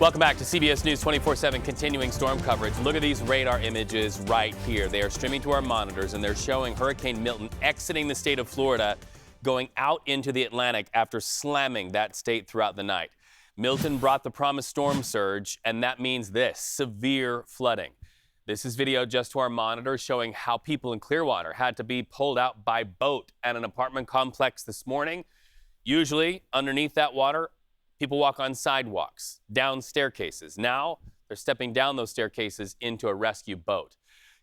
Welcome back to CBS News 24/7 continuing storm coverage. Look at these radar images right here. They are streaming to our monitors, and they're showing Hurricane Milton exiting the state of Florida, going out into the Atlantic after slamming that state throughout the night. Milton brought the promised storm surge, and that means this: severe flooding. This is video just to our monitors showing how people in Clearwater had to be pulled out by boat at an apartment complex this morning. Usually, underneath that water, people walk on sidewalks, down staircases. Now, they're stepping down those staircases into a rescue boat.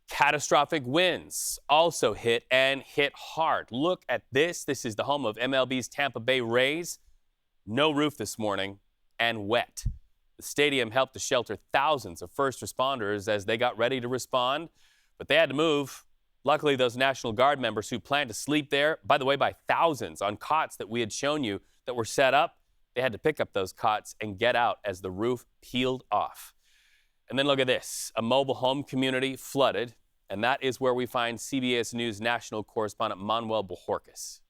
Catastrophic winds also hit and hit hard. Look at this. This is the home of MLB's Tampa Bay Rays. No roof this morning and wet. The stadium helped to shelter thousands of first responders as they got ready to respond, but they had to move. Luckily, those National Guard members who planned to sleep there, by the way, by thousands on cots that we had shown you that were set up, they had to pick up those cots and get out as the roof peeled off. And then look at this. A mobile home community flooded, and that is where we find CBS News national correspondent Manuel Bojorquez.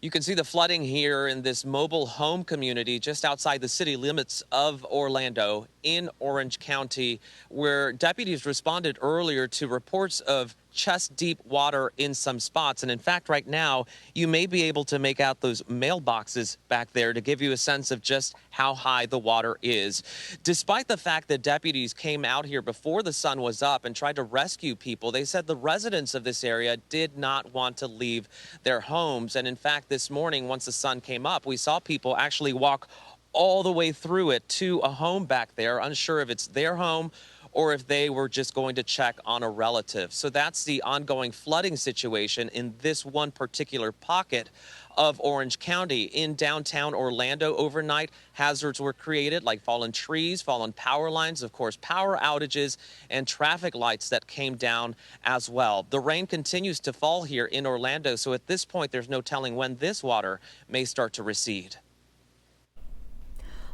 You can see the flooding here in this mobile home community just outside the city limits of Orlando in Orange County, where deputies responded earlier to reports of chest-deep water in some spots. And in fact, right now, you may be able to make out those mailboxes back there to give you a sense of just how high the water is. Despite the fact that deputies came out here before the sun was up and tried to rescue people, they said the residents of this area did not want to leave their homes. And in fact, this morning, once the sun came up, we saw people actually walk all the way through it to a home back there, unsure if it's their home or if they were just going to check on a relative. So that's the ongoing flooding situation in this one particular pocket of Orange County. In downtown Orlando overnight, hazards were created like fallen trees, fallen power lines, of course, power outages, and traffic lights that came down as well. The rain continues to fall here in Orlando, so at this point, there's no telling when this water may start to recede.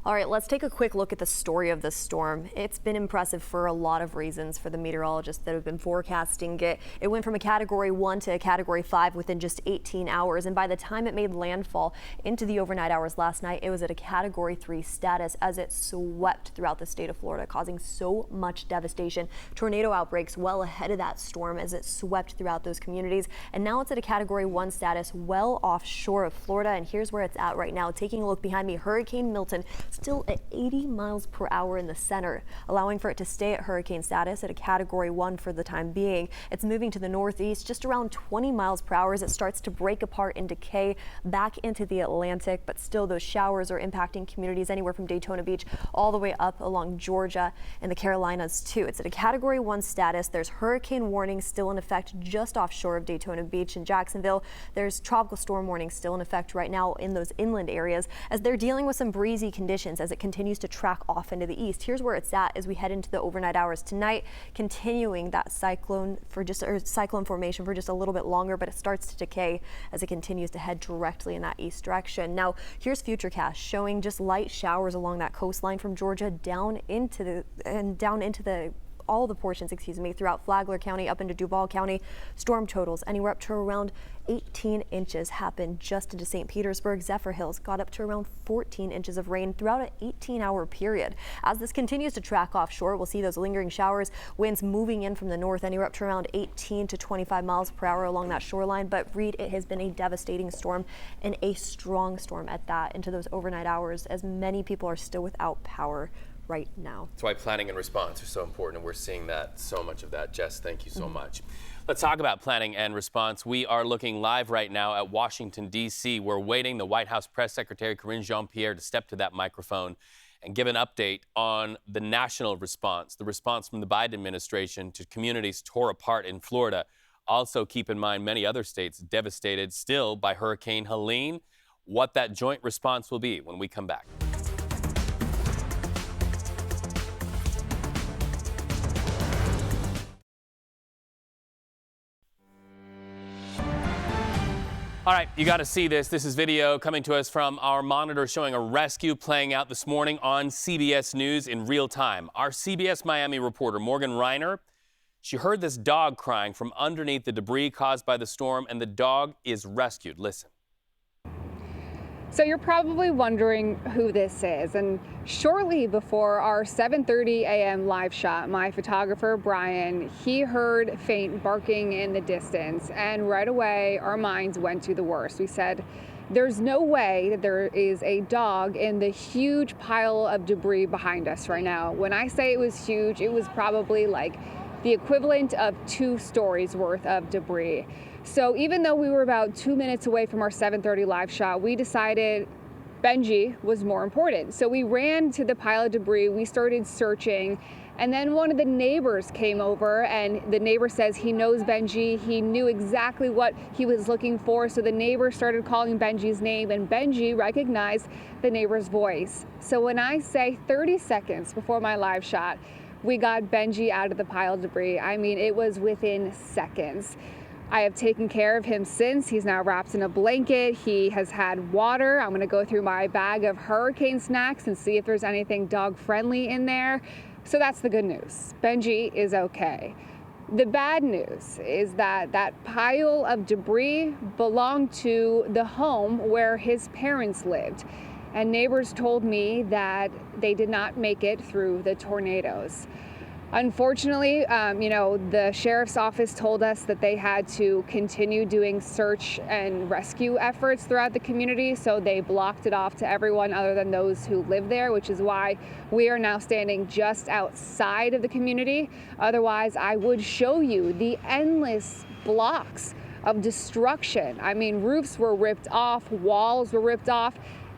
All right, let's take a quick look at the story of this storm. It's been impressive for a lot of reasons for the meteorologists that have been forecasting it. It went from a Category 1 to a Category 5 within just 18 hours. And by the time it made landfall into the overnight hours last night, it was at a Category 3 status as it swept throughout the state of Florida, causing so much devastation. Tornado outbreaks well ahead of that storm as it swept throughout those communities. And now it's at a Category 1 status well offshore of Florida. And here's where it's at right now. Taking a look behind me, Hurricane Milton still at 80 miles per hour in the center, allowing for it to stay at hurricane status at a Category 1 for the time being. It's moving to the northeast just around 20 miles per hour as it starts to break apart and decay back into the Atlantic, but still those showers are impacting communities anywhere from Daytona Beach all the way up along Georgia and the Carolinas too. It's at a Category 1 status. There's hurricane warnings still in effect just offshore of Daytona Beach and Jacksonville. There's tropical storm warnings still in effect right now in those inland areas as they're dealing with some breezy conditions as it continues to track off into the east. Here's where it's at as we head into the overnight hours tonight, continuing that cyclone formation for just a little bit longer, but it starts to decay as it continues to head directly in that east direction. Now, here's Futurecast showing just light showers along that coastline from Georgia down into the all the portions, throughout Flagler County up into Duval County. Storm totals anywhere up to around 18 inches happened just into St. Petersburg. Zephyr Hills got up to around 14 inches of rain throughout an 18-hour period. As this continues to track offshore, we'll see those lingering showers, winds moving in from the north anywhere up to around 18 to 25 miles per hour along that shoreline. But Reed, it has been a devastating storm and a strong storm at that into those overnight hours as many people are still without power right now. That's why planning and response are so important, and we're seeing that, so much of that. Jess, thank you so much. Let's talk about planning and response. We are looking live right now at Washington, D.C. We're waiting the White House Press Secretary Karine Jean-Pierre to step to that microphone and give an update on the national response, the response from the Biden administration to communities tore apart in Florida. Also, keep in mind many other states devastated still by Hurricane Helene. What that joint response will be when we come back. All right, you got to see this. This is video coming to us from our monitor showing a rescue playing out this morning on CBS News in real time. Our CBS Miami reporter, Morgan Reiner, she heard this dog crying from underneath the debris caused by the storm, and the dog is rescued. Listen. So you're probably wondering who this is, and shortly before our 7:30 a.m. live shot, my photographer Brian, he heard faint barking in the distance, and right away our minds went to the worst. We said, there's no way that there is a dog in the huge pile of debris behind us right now. When I say it was huge, it was probably like the equivalent of 2 stories worth of debris. So even though we were about 2 minutes away from our 7:30 live shot, we decided Benji was more important. So we ran to the pile of debris, we started searching, and then one of the neighbors came over, and the neighbor says he knows Benji, he knew exactly what he was looking for. So the neighbor started calling Benji's name, and Benji recognized the neighbor's voice. So when I say 30 seconds before my live shot, we got Benji out of the pile of debris, I mean, it was within seconds. I have taken care of him since. He's now wrapped in a blanket. He has had water. I'm gonna go through my bag of hurricane snacks and see if there's anything dog friendly in there. So that's the good news. Benji is okay. The bad news is that that pile of debris belonged to the home where his parents lived. And neighbors told me that they did not make it through the tornadoes. Unfortunately, the sheriff's office told us that they had to continue doing search and rescue efforts throughout the community, so they blocked it off to everyone other than those who live there, which is why we are now standing just outside of the community. Otherwise, I would show you the endless blocks of destruction. I mean, roofs were ripped off, walls were ripped off,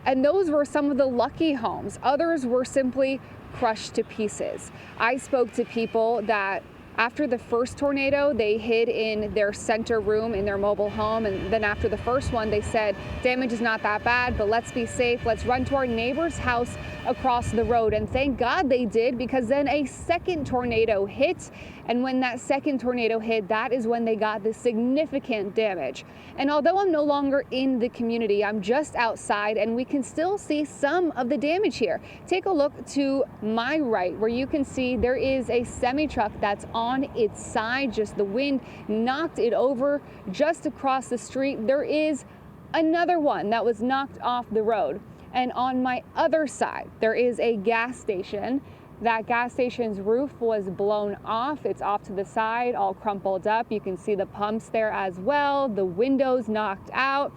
and those were some of the lucky homes. Others were simply crushed to pieces. I spoke to people that after the first tornado, they hid in their center room in their mobile home, and then after the first one, they said, damage is not that bad, but let's be safe. Let's run to our neighbor's house across the road. And thank God they did, because then a second tornado hit, and when that second tornado hit, that is when they got the significant damage. And although I'm no longer in the community, I'm just outside, and we can still see some of the damage here. Take a look to my right, where you can see there is a semi-truck that's on its side. Just the wind knocked it over. Just across the street, there is another one that was knocked off the road. And on my other side, there is a gas station. That gas station's roof was blown off. It's off to the side, all crumpled up. You can see the pumps there as well. The windows knocked out.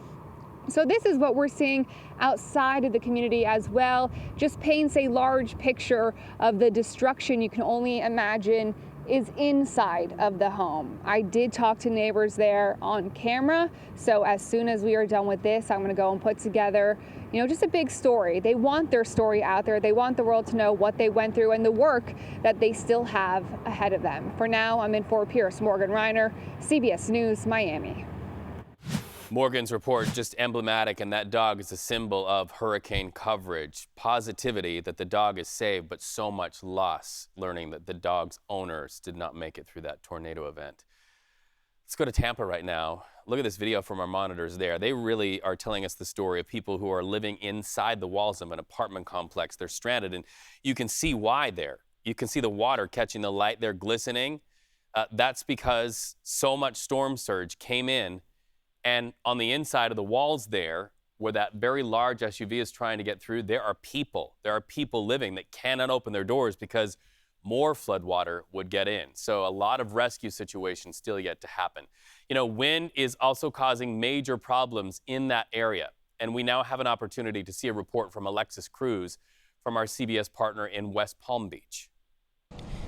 So this is what we're seeing outside of the community as well. Just paints a large picture of the destruction you can only imagine is inside of the home. I did talk to neighbors there on camera. So as soon as we are done with this, I'm gonna go and put together, just a big story. They want their story out there. They want the world to know what they went through and the work that they still have ahead of them. For now, I'm in Fort Pierce. Morgan Reiner, CBS News, Miami. Morgan's report just emblematic, and that dog is a symbol of hurricane coverage. Positivity that the dog is saved, but so much loss learning that the dog's owners did not make it through that tornado event. Let's go to Tampa right now. Look at this video from our monitors there. They really are telling us the story of people who are living inside the walls of an apartment complex. They're stranded, and you can see why there. You can see the water catching the light. They're glistening. That's because so much storm surge came in. And on the inside of the walls there, where that very large SUV is trying to get through, there are people. There are people living that cannot open their doors because more floodwater would get in. So a lot of rescue situations still yet to happen. Wind is also causing major problems in that area. And we now have an opportunity to see a report from Alexis Cruz from our CBS partner in West Palm Beach.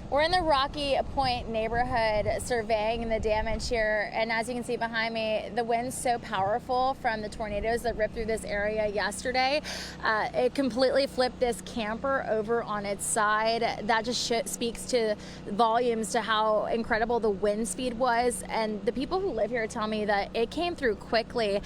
We're in the Rocky Point neighborhood surveying the damage here, and as you can see behind me, the wind's so powerful from the tornadoes that ripped through this area yesterday. It completely flipped this camper over on its side. That just speaks to volumes to how incredible the wind speed was, and the people who live here tell me that it came through quickly.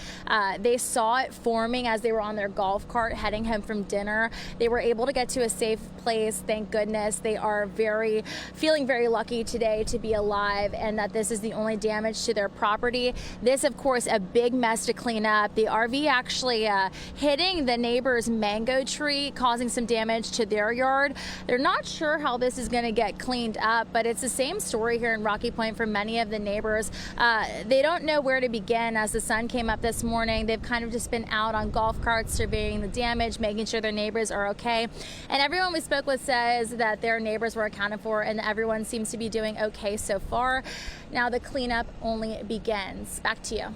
They saw it forming as they were on their golf cart heading home from dinner. They were able to get to a safe place, thank goodness. They are very feeling very lucky today to be alive and that this is the only damage to their property. This, of course, a big mess to clean up. The RV actually hitting the neighbor's mango tree, causing some damage to their yard. They're not sure how this is going to get cleaned up, but it's the same story here in Rocky Point for many of the neighbors. They don't know where to begin. As the sun came up this morning, they've kind of just been out on golf carts surveying the damage, making sure their neighbors are okay. And everyone we spoke with says that their neighbors were accounted for and everyone seems to be doing okay so far. Now the cleanup only begins. Back to you.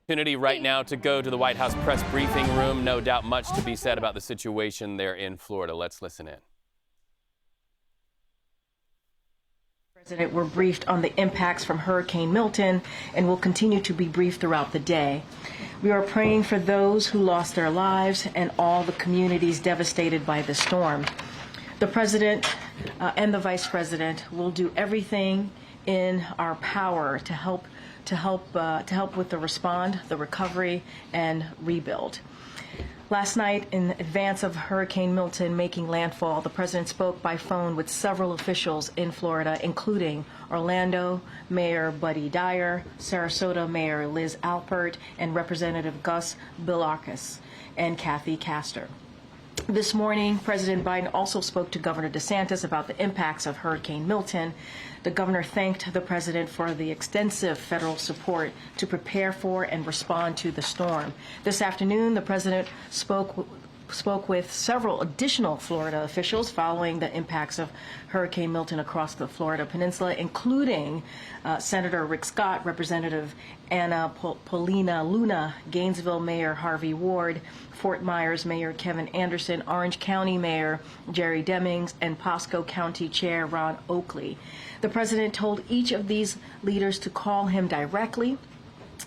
Opportunity right now to go to the White House press briefing room. No doubt much to be said about the situation there in Florida. Let's listen in. President were briefed on the impacts from Hurricane Milton and will continue to be briefed throughout the day. We are praying for those who lost their lives and all the communities devastated by the storm. The President and the Vice President will do everything in our power to help with the respond, the recovery, and rebuild. Last night, in advance of Hurricane Milton making landfall, the President spoke by phone with several officials in Florida, including Orlando Mayor Buddy Dyer, Sarasota Mayor Liz Alpert, and Representative Gus Bilakis and Kathy Castor. This morning, President Biden also spoke to Governor DeSantis about the impacts of Hurricane Milton. The governor thanked the president for the extensive federal support to prepare for and respond to the storm. This afternoon, the president spoke with several additional Florida officials following the impacts of Hurricane Milton across the Florida Peninsula, including Senator Rick Scott, Representative Anna Paulina Luna, Gainesville Mayor Harvey Ward, Fort Myers Mayor Kevin Anderson, Orange County Mayor Jerry Demings, and Pasco County Chair Ron Oakley. The president told each of these leaders to call him directly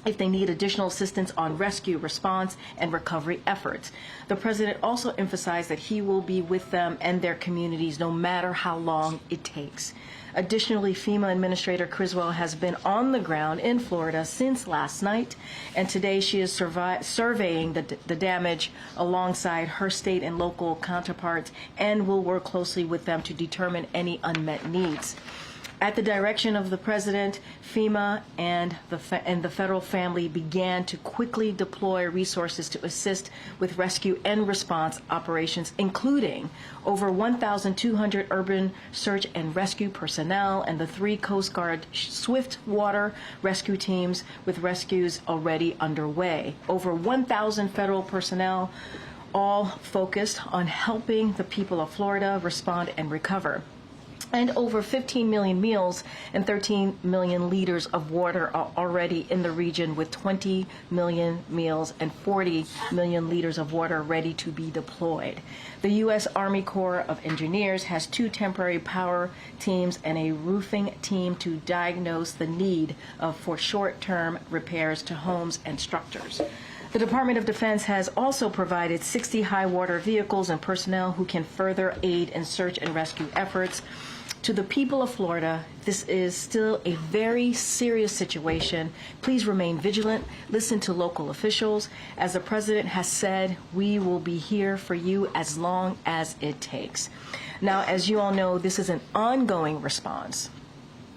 if they need additional assistance on rescue, response, and recovery efforts. The president also emphasized that he will be with them and their communities no matter how long it takes. Additionally, FEMA Administrator Criswell has been on the ground in Florida since last night, and today she is surveying the damage alongside her state and local counterparts and will work closely with them to determine any unmet needs. At the direction of the president, FEMA and the federal family began to quickly deploy resources to assist with rescue and response operations, including over 1,200 urban search and rescue personnel and the 3 Coast Guard swift water rescue teams with rescues already underway. Over 1,000 federal personnel, all focused on helping the people of Florida respond and recover. And over 15 million meals and 13 million liters of water are already in the region, with 20 million meals and 40 million liters of water ready to be deployed. The U.S. Army Corps of Engineers has 2 temporary power teams and a roofing team to diagnose the need for short-term repairs to homes and structures. The Department of Defense has also provided 60 high-water vehicles and personnel who can further aid in search and rescue efforts. To the people of Florida, this is still a very serious situation. Please remain vigilant. Listen to local officials. As the president has said, we will be here for you as long as it takes. Now, as you all know, this is an ongoing response,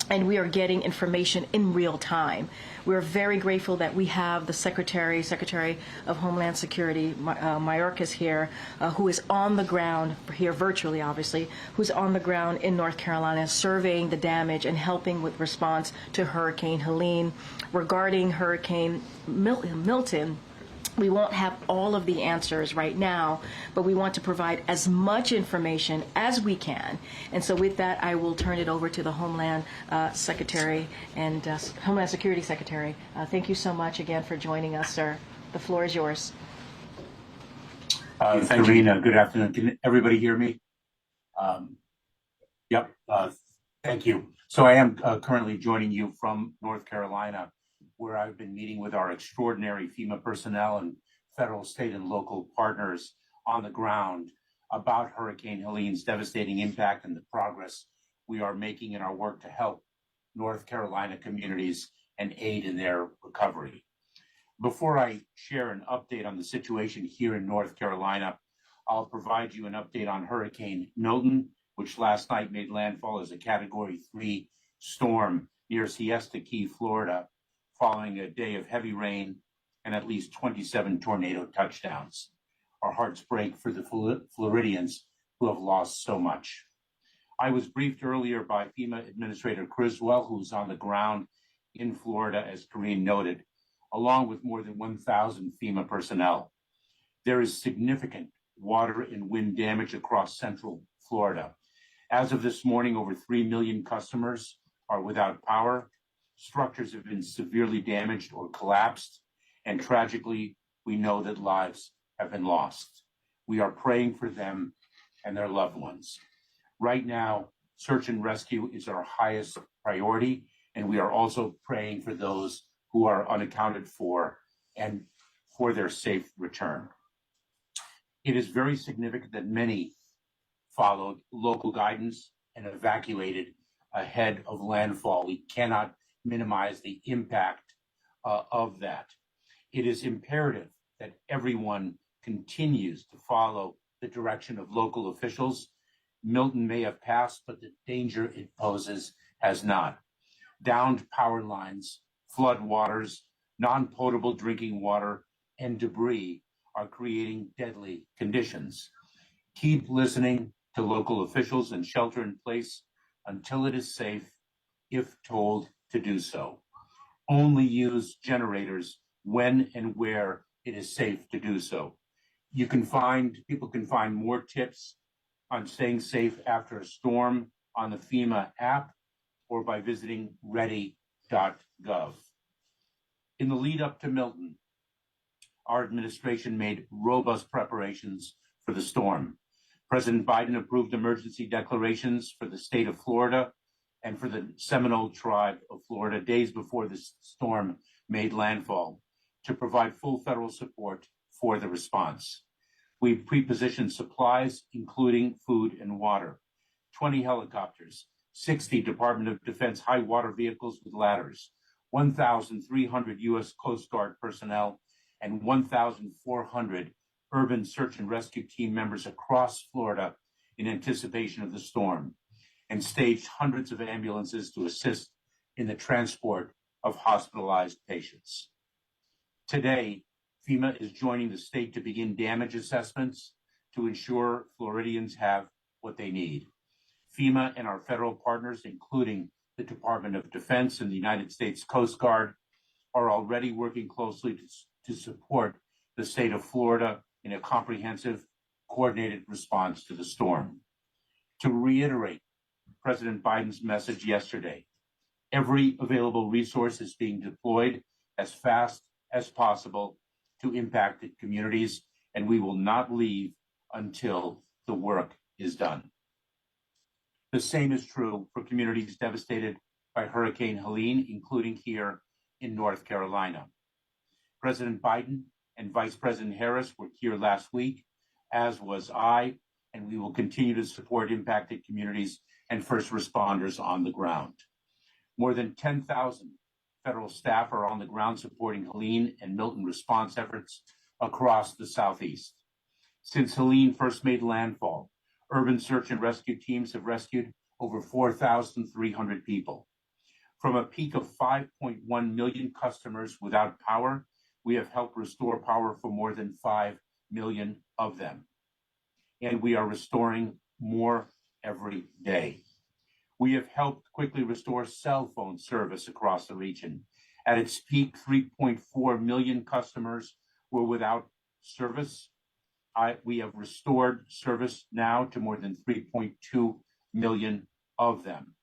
and we are getting information in real time. We're very grateful that we have the Secretary of Homeland Security, Mayorkas here, who is on the ground, here virtually obviously, who's on the ground in North Carolina surveying the damage and helping with response to Hurricane Helene. Regarding Hurricane Milton, we won't have all of the answers right now, but we want to provide as much information as we can. And so with that, I will turn it over to the Homeland Secretary and Homeland Security Secretary. Thank you so much again for joining us, sir. The floor is yours. Thank you, Rena. Good afternoon. Can everybody hear me? Yep. Thank you. So I am currently joining you from North Carolina, where I've been meeting with our extraordinary FEMA personnel and federal, state, and local partners on the ground about Hurricane Helene's devastating impact and the progress we are making in our work to help North Carolina communities and aid in their recovery. Before I share an update on the situation here in North Carolina, I'll provide you an update on Hurricane Milton, which last night made landfall as a Category 3 storm near Siesta Key, Florida, following a day of heavy rain and at least 27 tornado touchdowns. Our hearts break for the Floridians who have lost so much. I was briefed earlier by FEMA Administrator Criswell, who's on the ground in Florida, as Karine noted, along with more than 1,000 FEMA personnel. There is significant water and wind damage across central Florida. As of this morning, over 3 million customers are without power. Structures have been severely damaged or collapsed. And tragically, we know that lives have been lost. We are praying for them and their loved ones. Right now, search and rescue is our highest priority, and we are also praying for those who are unaccounted for and for their safe return. It is very significant that many followed local guidance and evacuated ahead of landfall. We cannot minimize the impact of that. It is imperative that everyone continues to follow the direction of local officials. Milton may have passed, but the danger it poses has not. Downed power lines, flood waters, non-potable drinking water, and debris are creating deadly conditions. Keep listening to local officials and shelter in place until it is safe, if told to do so. Only use generators when and where it is safe to do so. People can find more tips on staying safe after a storm on the FEMA app or by visiting ready.gov. In the lead up to Milton, our administration made robust preparations for the storm. President Biden approved emergency declarations for the state of Florida and for the Seminole tribe of Florida days before the storm made landfall to provide full federal support for the response. We pre-positioned supplies, including food and water, 20 helicopters, 60 Department of Defense high water vehicles with ladders, 1,300 U.S. Coast Guard personnel, and 1,400 urban search and rescue team members across Florida in anticipation of the storm, and staged hundreds of ambulances to assist in the transport of hospitalized patients. Today, FEMA is joining the state to begin damage assessments to ensure Floridians have what they need. FEMA and our federal partners, including the Department of Defense and the United States Coast Guard, are already working closely to support the state of Florida in a comprehensive, coordinated response to the storm. To reiterate President Biden's message yesterday, every available resource is being deployed as fast as possible to impacted communities, and we will not leave until the work is done. The same is true for communities devastated by Hurricane Helene, including here in North Carolina. President Biden and Vice President Harris were here last week, as was I, and we will continue to support impacted communities and first responders on the ground. More than 10,000 federal staff are on the ground supporting Helene and Milton response efforts across the Southeast. Since Helene first made landfall, urban search and rescue teams have rescued over 4,300 people. From a peak of 5.1 million customers without power, we have helped restore power for more than 5 million of them. And we are restoring more every day. We have helped quickly restore cell phone service across the region. At its peak, 3.4 million customers were without service. We have restored service now to more than 3.2 million of them.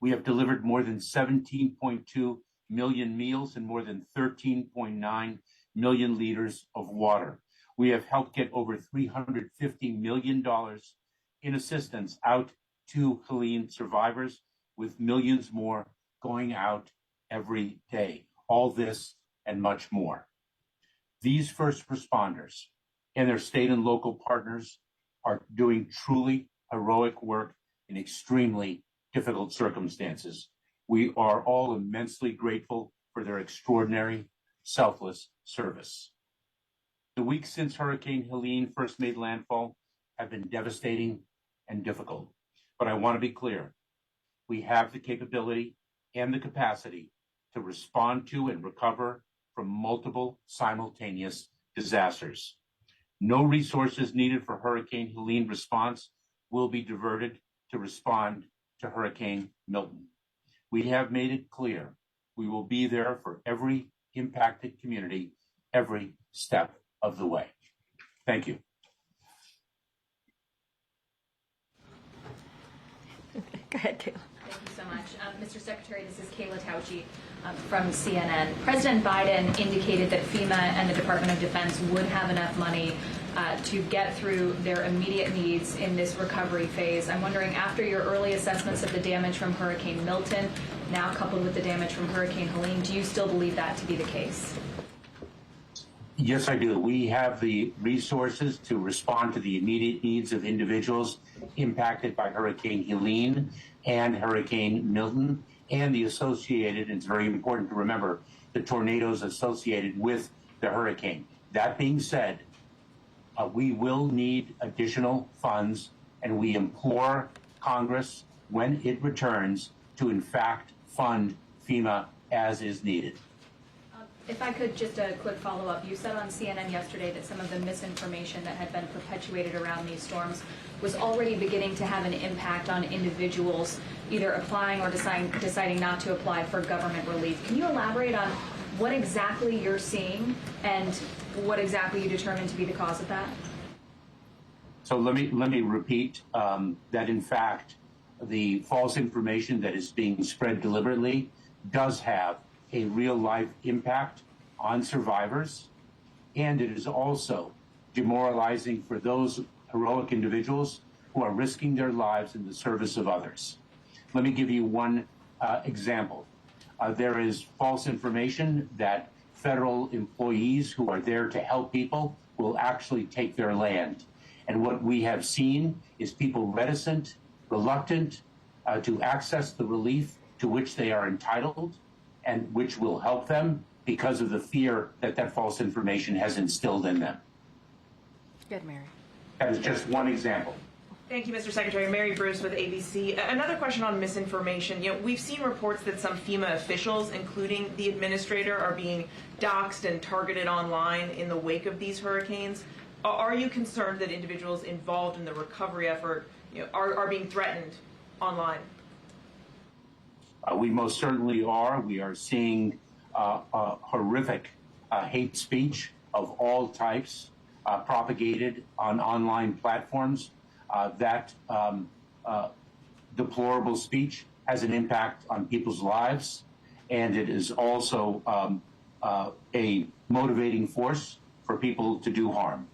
We have delivered more than 17.2 million meals and more than 13.9 million liters of water. We have helped get over $350 million in assistance out to Helene survivors, with millions more going out every day. All this and much more. These first responders and their state and local partners are doing truly heroic work in extremely difficult circumstances. We are all immensely grateful for their extraordinary, selfless service. The weeks since Hurricane Helene first made landfall have been devastating and difficult. But I want to be clear. We have the capability and the capacity to respond to and recover from multiple simultaneous disasters. No resources needed for Hurricane Helene response will be diverted to respond to Hurricane Milton. We have made it clear we will be there for every impacted community every step of the way. Thank you. Go ahead, Kayla. Thank you so much. Mr. Secretary, this is Kayla Tauchi from CNN. President Biden indicated that FEMA and the Department of Defense would have enough money to get through their immediate needs in this recovery phase. I'm wondering, after your early assessments of the damage from Hurricane Milton, now coupled with the damage from Hurricane Helene, do you still believe that to be the case? Yes, I do. We have the resources to respond to the immediate needs of individuals impacted by Hurricane Helene and Hurricane Milton and the associated, it's very important to remember, the tornadoes associated with the hurricane. That being said, we will need additional funds, and we implore Congress, when it returns, to in fact fund FEMA as is needed. If I could, just a quick follow-up. You said on CNN yesterday that some of the misinformation that had been perpetuated around these storms was already beginning to have an impact on individuals either applying or deciding not to apply for government relief. Can you elaborate on what exactly you're seeing and what exactly you determined to be the cause of that? So let me repeat that in fact the false information that is being spread deliberately does have a real life impact on survivors, and it is also demoralizing for those heroic individuals who are risking their lives in the service of others. Let me give you one example. There is false information that federal employees who are there to help people will actually take their land. And what we have seen is people reticent, reluctant to access the relief to which they are entitled and which will help them because of the fear that that false information has instilled in them. Good, Mary. That is just one example. Thank you, Mr. Secretary. Mary Bruce with ABC. Another question on misinformation. We've seen reports that some FEMA officials, including the administrator, are being doxxed and targeted online in the wake of these hurricanes. Are you concerned that individuals involved in the recovery effort are being threatened online? We most certainly are. We are seeing horrific hate speech of all types propagated on online platforms. That deplorable speech has an impact on people's lives, and it is also a motivating force for people to do harm.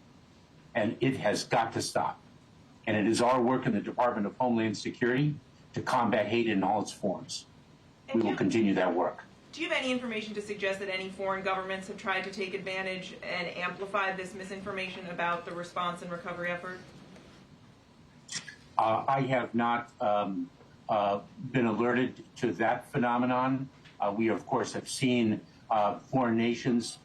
And it has got to stop. And it is our work in the Department of Homeland Security to combat hate in all its forms. We will continue that work. Do you have any information to suggest that any foreign governments have tried to take advantage and amplify this misinformation about the response and recovery effort? I have not been alerted to that phenomenon. We, of course, have seen foreign nations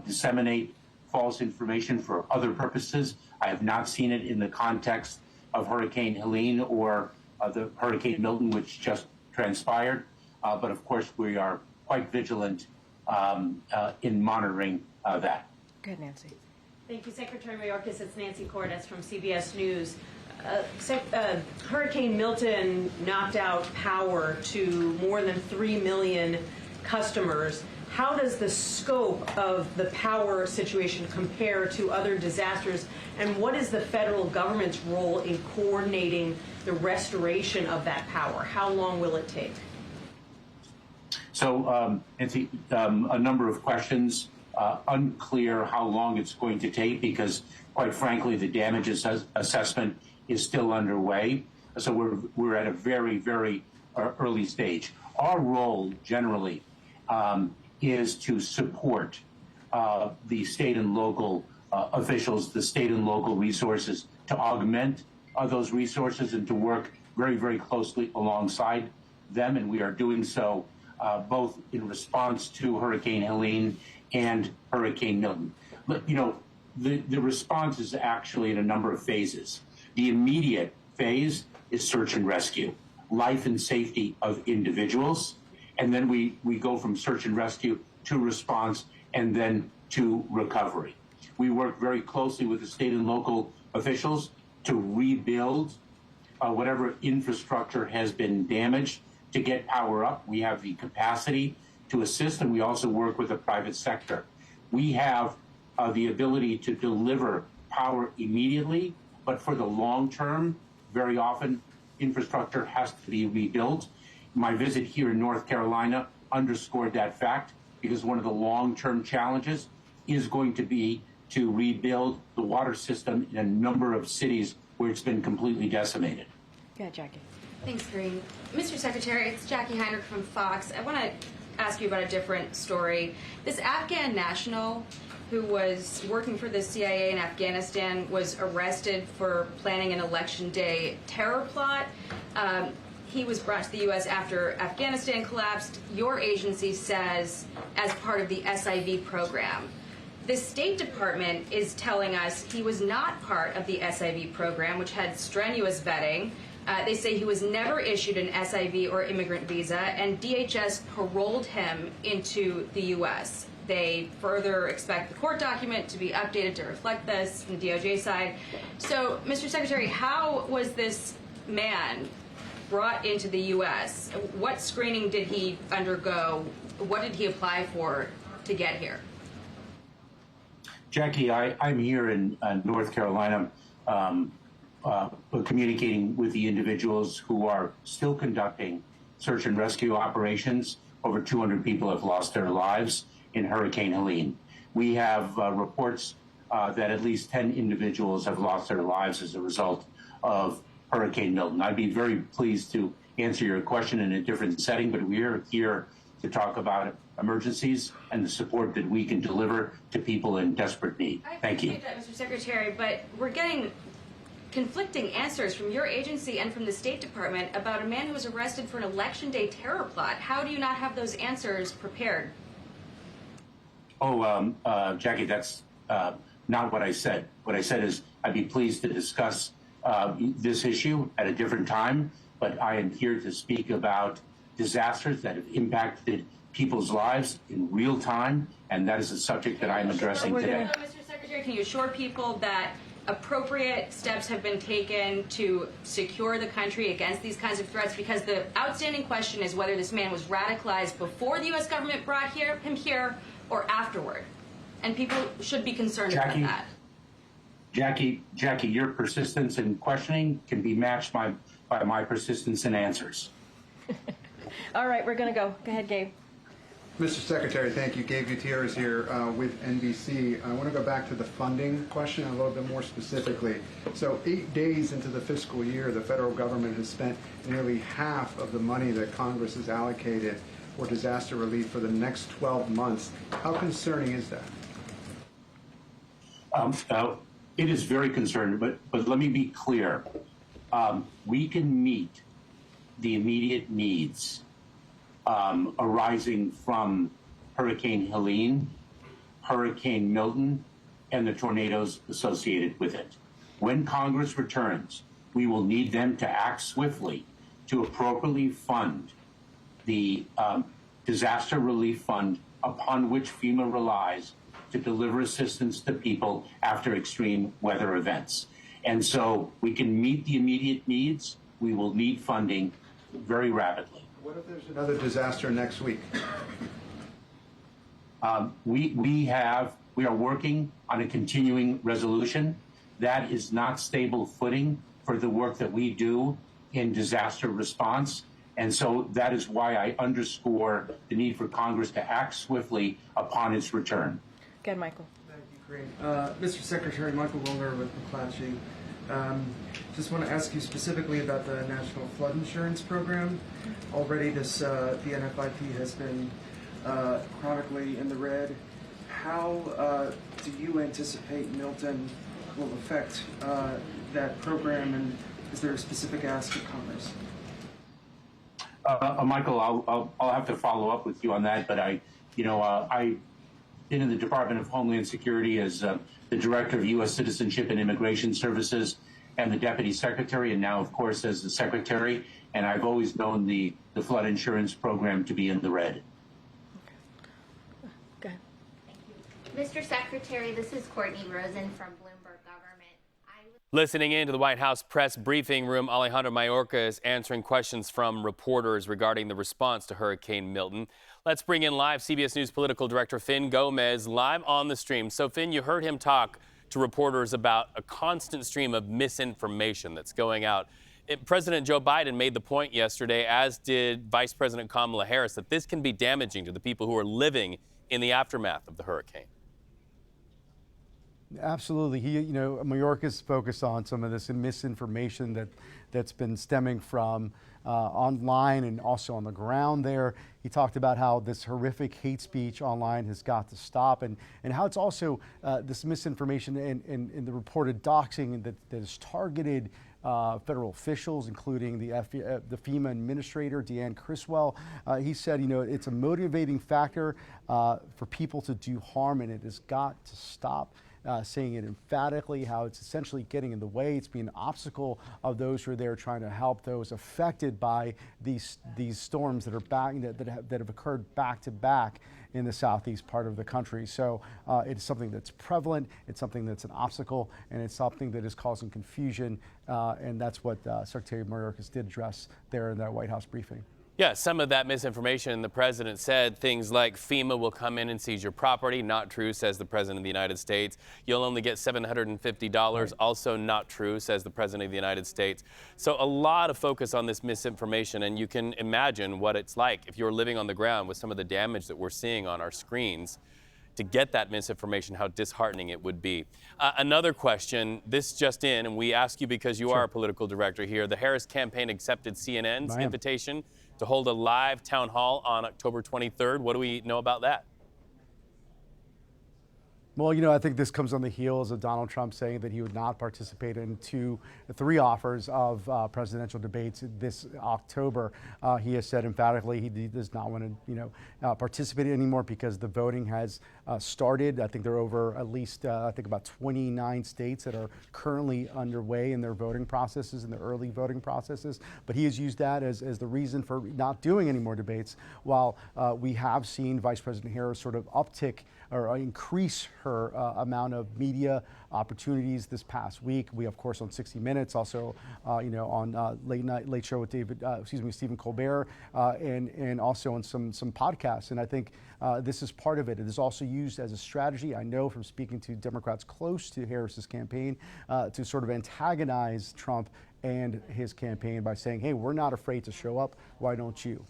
disseminate false information for other purposes. I have not seen it in the context of Hurricane Helene or the Hurricane Milton, which just transpired. But of course, we are quite vigilant in monitoring that. Good, Nancy. Thank you, Secretary Mayorkas. It's Nancy Cordes from CBS News. Hurricane Milton knocked out power to more than 3 million customers. How does the scope of the power situation compare to other disasters, and what is the federal government's role in coordinating the restoration of that power? How long will it take? So, Nancy, a number of questions. Unclear how long it's going to take because, quite frankly, the damage assessment is still underway. So we're at a very, very early stage. Our role generally is to support the state and local officials, the state and local resources, to augment those resources and to work very, very closely alongside them. And we are doing so both in response to Hurricane Helene and Hurricane Milton. the response is actually in a number of phases. The immediate phase is search and rescue, life and safety of individuals. And then we go from search and rescue to response and then to recovery. We work very closely with the state and local officials to rebuild whatever infrastructure has been damaged to get power up. We have the capacity to assist, and we also work with the private sector. We have the ability to deliver power immediately, but for the long term, very often infrastructure has to be rebuilt. My visit here in North Carolina underscored that fact, because one of the long-term challenges is going to be to rebuild the water system in a number of cities where it's been completely decimated. Go ahead, Jackie. Thanks, Green. Mr. Secretary, it's Jackie Heinrich from Fox. I want to ask you about a different story. This Afghan national who was working for the CIA in Afghanistan was arrested for planning an election day terror plot. He was brought to the U.S. after Afghanistan collapsed. Your agency says as part of the SIV program. The State Department is telling us he was not part of the SIV program, which had strenuous vetting. They say he was never issued an SIV or immigrant visa, and DHS paroled him into the U.S. They further expect the court document to be updated to reflect this from the DOJ side. So, Mr. Secretary, how was this man brought into the U.S.? What screening did he undergo? What did he apply for to get here? Jackie, I'm here in North Carolina communicating with the individuals who are still conducting search and rescue operations. Over 200 people have lost their lives in Hurricane Helene. We have reports that at least 10 individuals have lost their lives as a result of Hurricane Milton. I'd be very pleased to answer your question in a different setting, but we're here to talk about emergencies and the support that we can deliver to people in desperate need. Thank you. I appreciate that, Mr. Secretary, but we're getting conflicting answers from your agency and from the State Department about a man who was arrested for an election day terror plot. How do you not have those answers prepared? Oh, Jackie, that's not what I said. What I said is I'd be pleased to discuss this issue at a different time, but I am here to speak about disasters that have impacted people's lives in real time, and that is a subject that I'm addressing today. Mr. Secretary, can you assure people that appropriate steps have been taken to secure the country against these kinds of threats? Because the outstanding question is whether this man was radicalized before the U.S. government brought him here or afterward. And people should be concerned about that. Jackie, your persistence in questioning can be matched by my persistence in answers. All right, we're going to go. Go ahead, Gabe. Mr. Secretary, thank you. Gabe Gutierrez here with NBC. I want to go back to the funding question a little bit more specifically. So 8 days into the fiscal year, the federal government has spent nearly half of the money that Congress has allocated for disaster relief for the next 12 months. How concerning is that? It is very concerning, but let me be clear. We can meet the immediate needs arising from Hurricane Helene, Hurricane Milton, and the tornadoes associated with it. When Congress returns, we will need them to act swiftly to appropriately fund the disaster relief fund upon which FEMA relies to deliver assistance to people after extreme weather events. And so we can meet the immediate needs. We will need funding very rapidly. What if there's another disaster next week? We are working on a continuing resolution. That is not stable footing for the work that we do in disaster response. And so that is why I underscore the need for Congress to act swiftly upon its return. Go ahead, Michael. Thank you, Green. Mr. Secretary, Michael Wilner with McClatchy. Just want to ask you specifically about the National Flood Insurance Program. Already the NFIP has been chronically in the red. How do you anticipate Milton will affect that program, and is there a specific ask of Congress? Michael, I'll have to follow up with you on that, but I been in the Department of Homeland Security as the Director of U.S. Citizenship and Immigration Services and the Deputy Secretary, and now, of course, as the Secretary. And I've always known the flood insurance program to be in the red. Go ahead. Thank you. Mr. Secretary, this is Courtney Rosen from Bloomberg Government. Listening in to the White House press briefing room, Alejandro Mayorkas is answering questions from reporters regarding the response to Hurricane Milton. Let's bring in live CBS News political director Fin Gomez live on the stream. So, Fin, you heard him talk to reporters about a constant stream of misinformation that's going out. President Joe Biden made the point yesterday, as did Vice President Kamala Harris, that this can be damaging to the people who are living in the aftermath of the hurricane. Absolutely. Mayorkas focused on some of this misinformation that's been stemming from online and also on the ground there. He talked about how this horrific hate speech online has got to stop, and how it's also this misinformation and the reported doxing that is targeted federal officials, including the FEMA administrator, Deanne Criswell. He said, it's a motivating factor for people to do harm, and it has got to stop. Saying it emphatically, how it's essentially getting in the way. It's being an obstacle of those who are there trying to help those affected by these storms that have occurred back to back in the southeast part of the country. So it's something that's prevalent, it's something that's an obstacle, and it's something that is causing confusion. And that's what Secretary Mayorkas did address there in that White House briefing. Yeah, some of that misinformation, the president said things like FEMA will come in and seize your property. Not true, says the president of the United States. You'll only get $750. Right. Also not true, says the president of the United States. So a lot of focus on this misinformation, and you can imagine what it's like if you're living on the ground with some of the damage that we're seeing on our screens. To get that misinformation, how disheartening it would be. Another question, this just in, and we ask you because you are a political director here. The Harris campaign accepted CNN's invitation to hold a live town hall on October 23rd. What do we know about that? Well, I think this comes on the heels of Donald Trump saying that he would not participate in three offers of presidential debates this October. He has said emphatically he does not want to, participate anymore because the voting has started. I think there are over at least, about 29 states that are currently underway in their voting processes, in their early voting processes. But he has used that as the reason for not doing any more debates, while we have seen Vice President Harris sort of uptick or increase her amount of media opportunities this past week. We, of course, on 60 Minutes, also, on Late Show with Stephen Colbert, and also on some podcasts. And I think this is part of it. It is also used as a strategy, I know from speaking to Democrats close to Harris's campaign, to sort of antagonize Trump and his campaign by saying, hey, we're not afraid to show up. Why don't you?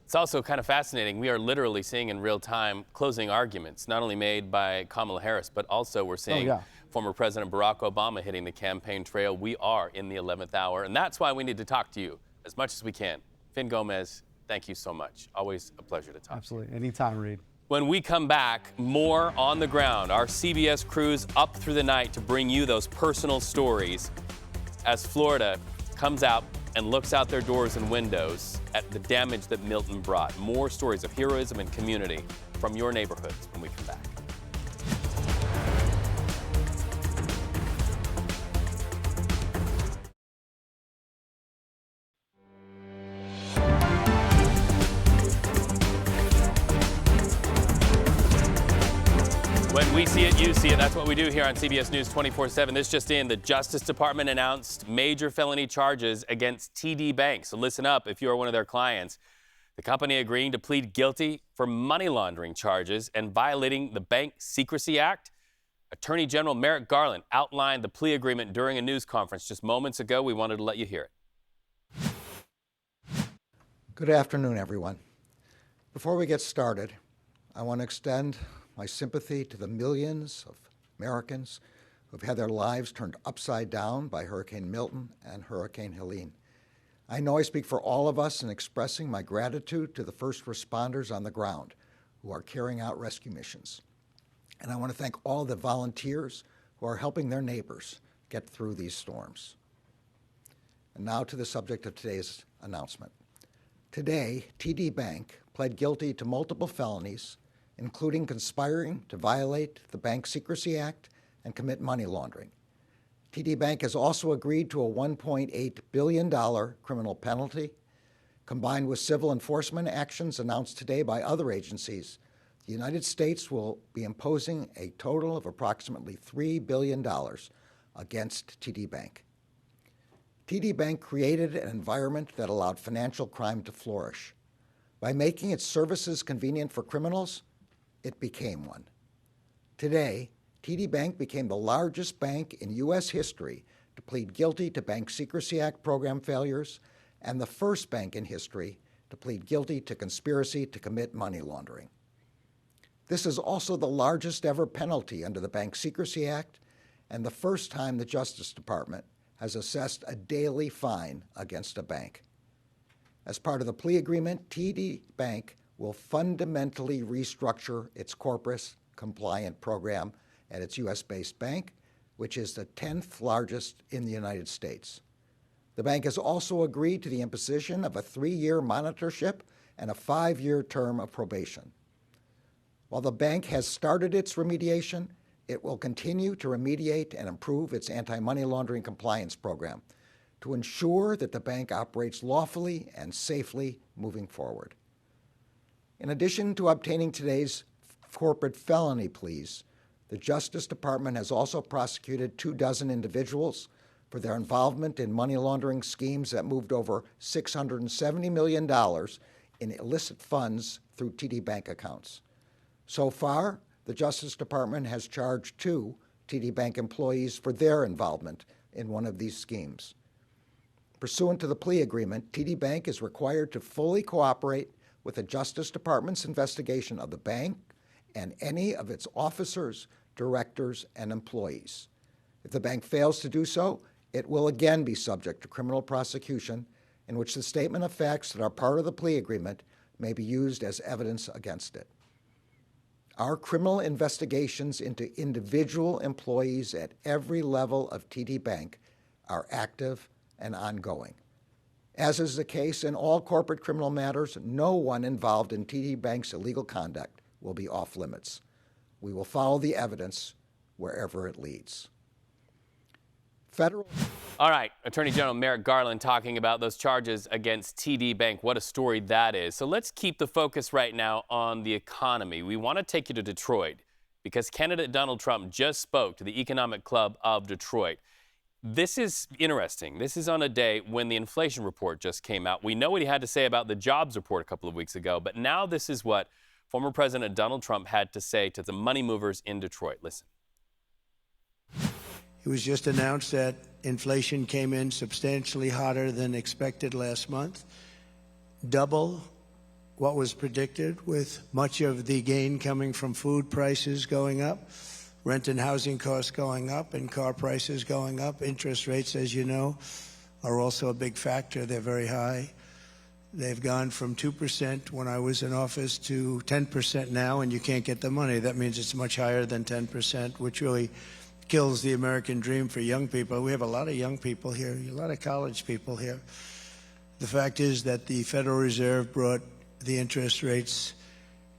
It's also kind of fascinating. We are literally seeing in real time closing arguments, not only made by Kamala Harris, but also we're seeing former President Barack Obama hitting the campaign trail. We are in the 11th hour, and that's why we need to talk to you as much as we can. Fin Gomez, thank you so much. Always a pleasure to talk. Absolutely. Anytime, Reed. When we come back, more on the ground. Our CBS crews up through the night to bring you those personal stories as Florida comes out and looks out their doors and windows at the damage that Milton brought. More stories of heroism and community from your neighborhoods when we come back. When we see it, you see it. That's what we do here on CBS News 24/7. This just in, the Justice Department announced major felony charges against TD Bank. So listen up if you are one of their clients. The company agreeing to plead guilty for money laundering charges and violating the Bank Secrecy Act. Attorney General Merrick Garland outlined the plea agreement during a news conference just moments ago. We wanted to let you hear it. Good afternoon, everyone. Before we get started, I want to extend my sympathy to the millions of Americans who've had their lives turned upside down by Hurricane Milton and Hurricane Helene. I know I speak for all of us in expressing my gratitude to the first responders on the ground who are carrying out rescue missions. And I want to thank all the volunteers who are helping their neighbors get through these storms. And now to the subject of today's announcement. Today, TD Bank pled guilty to multiple felonies including conspiring to violate the Bank Secrecy Act and commit money laundering. TD Bank has also agreed to a $1.8 billion criminal penalty. Combined with civil enforcement actions announced today by other agencies, the United States will be imposing a total of approximately $3 billion against TD Bank. TD Bank created an environment that allowed financial crime to flourish. By making its services convenient for criminals, it became one. Today, TD Bank became the largest bank in U.S. history to plead guilty to Bank Secrecy Act program failures and the first bank in history to plead guilty to conspiracy to commit money laundering. This is also the largest ever penalty under the Bank Secrecy Act and the first time the Justice Department has assessed a daily fine against a bank. As part of the plea agreement, TD Bank will fundamentally restructure its corporate compliant program at its U.S.-based bank, which is the 10th largest in the United States. The bank has also agreed to the imposition of a 3-year monitorship and a 5-year term of probation. While the bank has started its remediation, it will continue to remediate and improve its anti-money laundering compliance program to ensure that the bank operates lawfully and safely moving forward. In addition to obtaining today's corporate felony pleas, the Justice Department has also prosecuted 24 individuals for their involvement in money laundering schemes that moved over $670 million in illicit funds through TD Bank accounts. So far, the Justice Department has charged 2 TD Bank employees for their involvement in one of these schemes. Pursuant to the plea agreement, TD Bank is required to fully cooperate with the Justice Department's investigation of the bank and any of its officers, directors, and employees. If the bank fails to do so, it will again be subject to criminal prosecution, in which the statement of facts that are part of the plea agreement may be used as evidence against it. Our criminal investigations into individual employees at every level of TD Bank are active and ongoing. As is the case in all corporate criminal matters, no one involved in TD Bank's illegal conduct will be off limits. We will follow the evidence wherever it leads. All right, Attorney General Merrick Garland talking about those charges against TD Bank. What a story that is. So let's keep the focus right now on the economy. We want to take you to Detroit because candidate Donald Trump just spoke to the Economic Club of Detroit. This is interesting. This is on a day when the inflation report just came out. We know what he had to say about the jobs report a couple of weeks ago, but now this is what former President Donald Trump had to say to the money movers in Detroit. Listen. It was just announced that inflation came in substantially hotter than expected last month, double what was predicted, with much of the gain coming from food prices going up, rent and housing costs going up, and car prices going up. Interest rates, as you know, are also a big factor. They're very high. They've gone from 2% when I was in office to 10% now, and you can't get the money. That means it's much higher than 10%, which really kills the American dream for young people. We have a lot of young people here, a lot of college people here. The fact is that the Federal Reserve brought the interest rates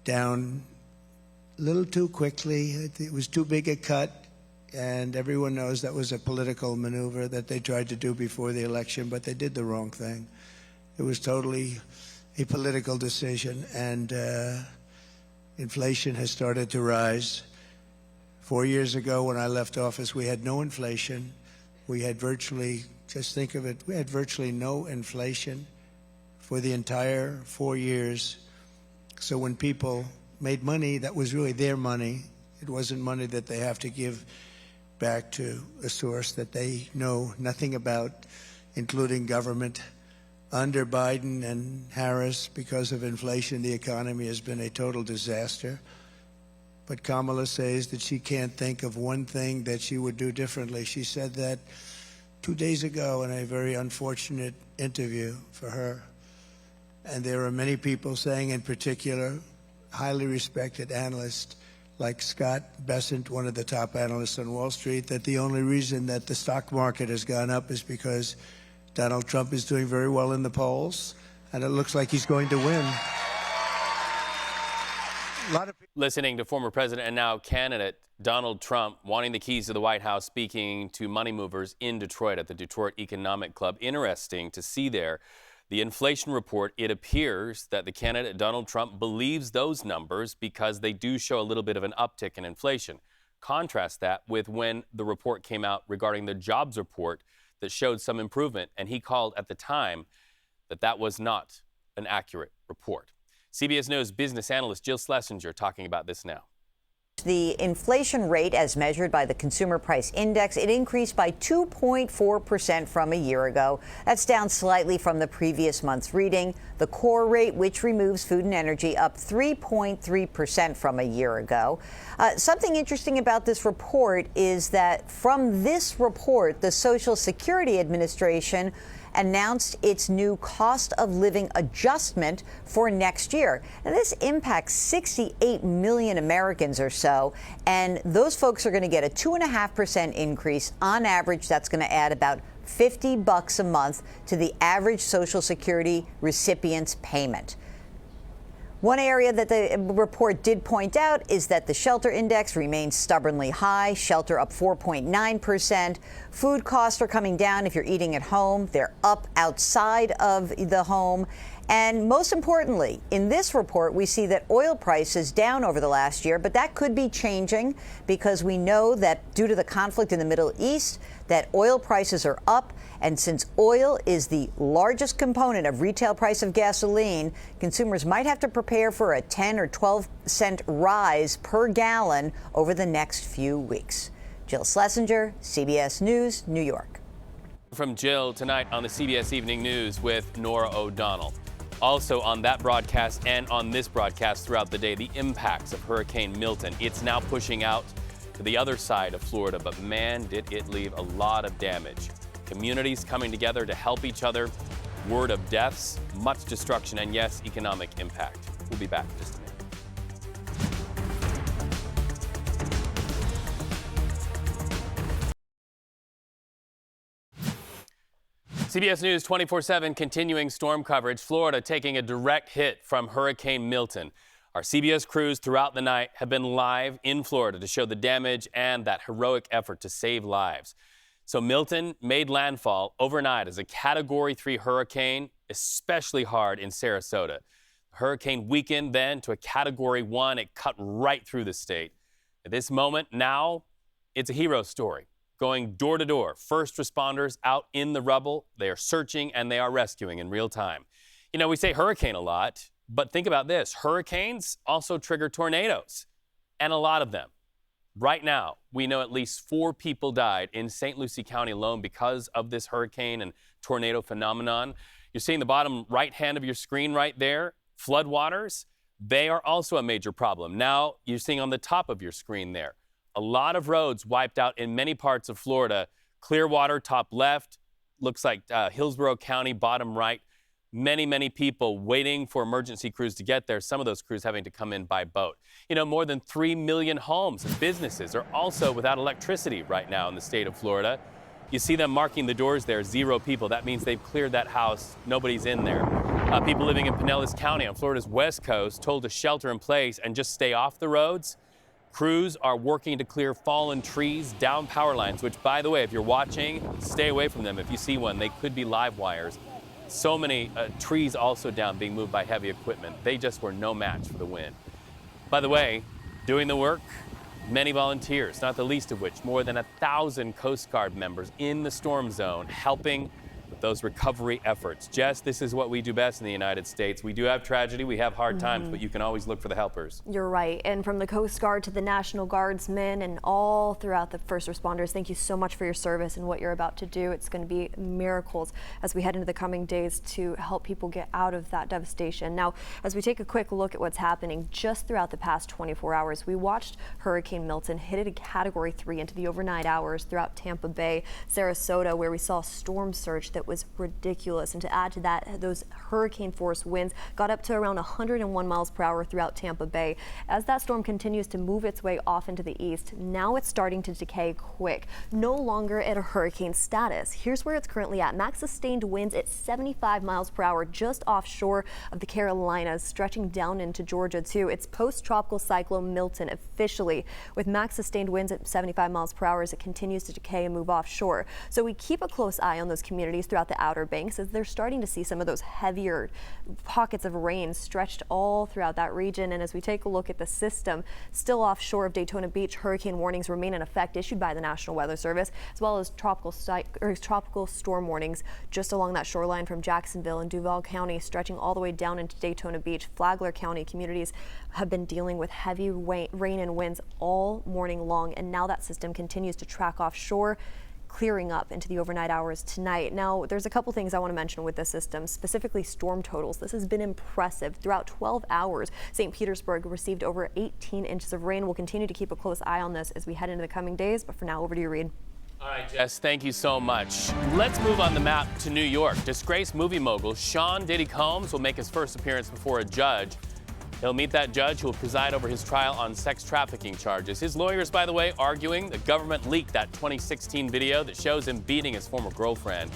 down a little too quickly. It was too big a cut, and everyone knows that was a political maneuver that they tried to do before the election, but they did the wrong thing. It was totally a political decision, and inflation has started to rise. 4 years ago, when I left office, we had no inflation. We had virtually, just think of it, we had virtually no inflation for the entire 4 years. So when people made money, that was really their money. It wasn't money that they have to give back to a source that they know nothing about, including government. Under Biden and Harris, because of inflation, the economy has been a total disaster. But Kamala says that she can't think of one thing that she would do differently. She said that 2 days ago in a very unfortunate interview for her. And there are many people saying, in particular, highly respected analysts like Scott Bessent, one of the top analysts on Wall Street, that the only reason that the stock market has gone up is because Donald Trump is doing very well in the polls, and it looks like he's going to win. Listening to former president and now candidate Donald Trump wanting the keys to the White House, speaking to money movers in Detroit at the Detroit Economic Club. Interesting to see there the inflation report. It appears that the candidate Donald Trump believes those numbers because they do show a little bit of an uptick in inflation. Contrast that with when the report came out regarding the jobs report that showed some improvement, and he called at the time that that was not an accurate report. CBS News business analyst Jill Schlesinger talking about this now. The inflation rate, as measured by the Consumer Price Index, it increased by 2.4% from a year ago. That's down slightly from the previous month's reading. The core rate, which removes food and energy, up 3.3% from a year ago. Something interesting about this report is that from this report, the Social Security Administration announced its new cost of living adjustment for next year. And this impacts 68 million Americans or so, and those folks are going to get a 2.5% increase on average. That's going to add about $50 a month to the average Social Security recipient's payment. One area that the report did point out is that the shelter index remains stubbornly high, shelter up 4.9%. Food costs are coming down if you're eating at home. They're up outside of the home. And most importantly, in this report, we see that oil prices down over the last year, but that could be changing because we know that due to the conflict in the Middle East, that oil prices are up. And since oil is the largest component of retail price of gasoline, consumers might have to prepare for a 10 or 12 cent rise per gallon over the next few weeks. Jill Schlesinger, CBS News, New York. From Jill tonight on the CBS Evening News with Norah O'Donnell. Also on that broadcast and on this broadcast throughout the day, the impacts of Hurricane Milton. It's now pushing out to the other side of Florida, but man, did it leave a lot of damage. Communities coming together to help each other. Word of deaths, much destruction, and yes, economic impact. We'll be back in just a minute. CBS News 24/7 continuing storm coverage. Florida taking a direct hit from Hurricane Milton. Our CBS crews throughout the night have been live in Florida to show the damage and that heroic effort to save lives. So Milton made landfall overnight as a Category 3 hurricane, especially hard in Sarasota. Hurricane weakened then to a Category 1. It cut right through the state. At this moment, now it's a hero story. Going door to door, first responders out in the rubble. They are searching and they are rescuing in real time. You know, we say hurricane a lot, but think about this. Hurricanes also trigger tornadoes, and a lot of them. Right now, we know at least 4 people died in St. Lucie County alone because of this hurricane and tornado phenomenon. You're seeing the bottom right hand of your screen right there, floodwaters. They are also a major problem. Now you're seeing on the top of your screen there, a lot of roads wiped out in many parts of Florida. Clearwater, top left, looks like Hillsborough County, bottom right. Many, many people waiting for emergency crews to get there. Some of those crews having to come in by boat. You know, more than 3 million homes and businesses are also without electricity right now in the state of Florida. You see them marking the doors there, 0 people. That means they've cleared that house. Nobody's in there. People living in Pinellas County on Florida's west coast told to shelter in place and just stay off the roads. Crews are working to clear fallen trees, down power lines, which, by the way, if you're watching, stay away from them. If you see one, they could be live wires. So many trees also down being moved by heavy equipment. They just were no match for the wind. By the way, doing the work, many volunteers, not the least of which more than 1,000 Coast Guard members in the storm zone helping with those recovery efforts. Jess, this is what we do best in the United States. We do have tragedy, we have hard times, but you can always look for the helpers. You're right. And from the Coast Guard to the National Guardsmen and all throughout the first responders, thank you so much for your service and what you're about to do. It's going to be miracles as we head into the coming days to help people get out of that devastation. Now, as we take a quick look at what's happening just throughout the past 24 hours, we watched Hurricane Milton hit a Category 3 into the overnight hours throughout Tampa Bay, Sarasota, where we saw a storm surge that that was ridiculous. And to add to that, those hurricane force winds got up to around 101 miles per hour throughout Tampa Bay. As that storm continues to move its way off into the east, now it's starting to decay quick, no longer at a hurricane status. Here's where it's currently at. Max sustained winds at 75 miles per hour just offshore of the Carolinas, stretching down into Georgia too. It's post-tropical cyclone Milton officially, with max sustained winds at 75 miles per hour as it continues to decay and move offshore. So we keep a close eye on those communities throughout the Outer Banks as they're starting to see some of those heavier pockets of rain stretched all throughout that region. And as we take a look at the system still offshore of Daytona Beach, hurricane warnings remain in effect issued by the National Weather Service, as well as tropical storm warnings just along that shoreline from Jacksonville and Duval County, stretching all the way down into Daytona Beach. Flagler County communities have been dealing with heavy rain and winds all morning long, and now that system continues to track offshore, clearing up into the overnight hours tonight. Now, there's a couple things I want to mention with this system, specifically storm totals. This has been impressive. Throughout 12 hours, St. Petersburg received over 18 inches of rain. We'll continue to keep a close eye on this as we head into the coming days, but for now, over to you, Reed. All right, Jess, thank you so much. Let's move on the map to New York. Disgraced movie mogul Sean Diddy Combs will make his first appearance before a judge. He'll meet that judge who will preside over his trial on sex trafficking charges. His lawyers, by the way, arguing the government leaked that 2016 video that shows him beating his former girlfriend.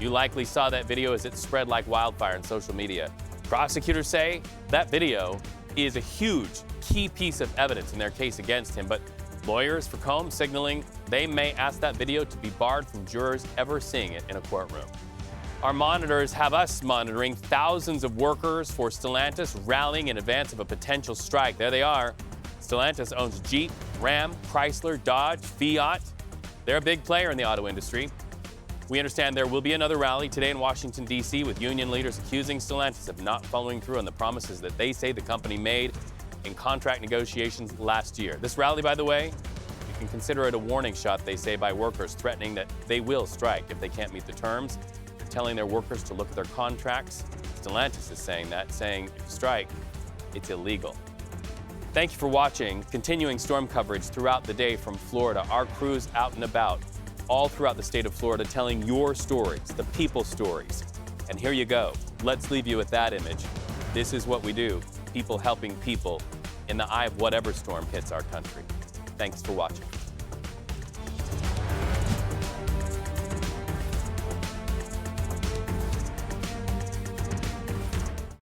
You likely saw that video as it spread like wildfire on social media. Prosecutors say that video is a huge key piece of evidence in their case against him, but lawyers for Combs signaling they may ask that video to be barred from jurors ever seeing it in a courtroom. Our monitors have us monitoring thousands of workers for Stellantis rallying in advance of a potential strike. There they are. Stellantis owns Jeep, Ram, Chrysler, Dodge, Fiat. They're a big player in the auto industry. We understand there will be another rally today in Washington, D.C., with union leaders accusing Stellantis of not following through on the promises that they say the company made in contract negotiations last year. This rally, by the way, you can consider it a warning shot, they say, by workers threatening that they will strike if they can't meet the terms. They're telling their workers to look at their contracts. Stellantis is saying that, saying if you strike, it's illegal. Thank you for watching. Continuing storm coverage throughout the day from Florida. Our crews out and about all throughout the state of Florida telling your stories, the people's stories. And here you go. Let's leave you with that image. This is what we do. People helping people in the eye of whatever storm hits our country. Thanks for watching.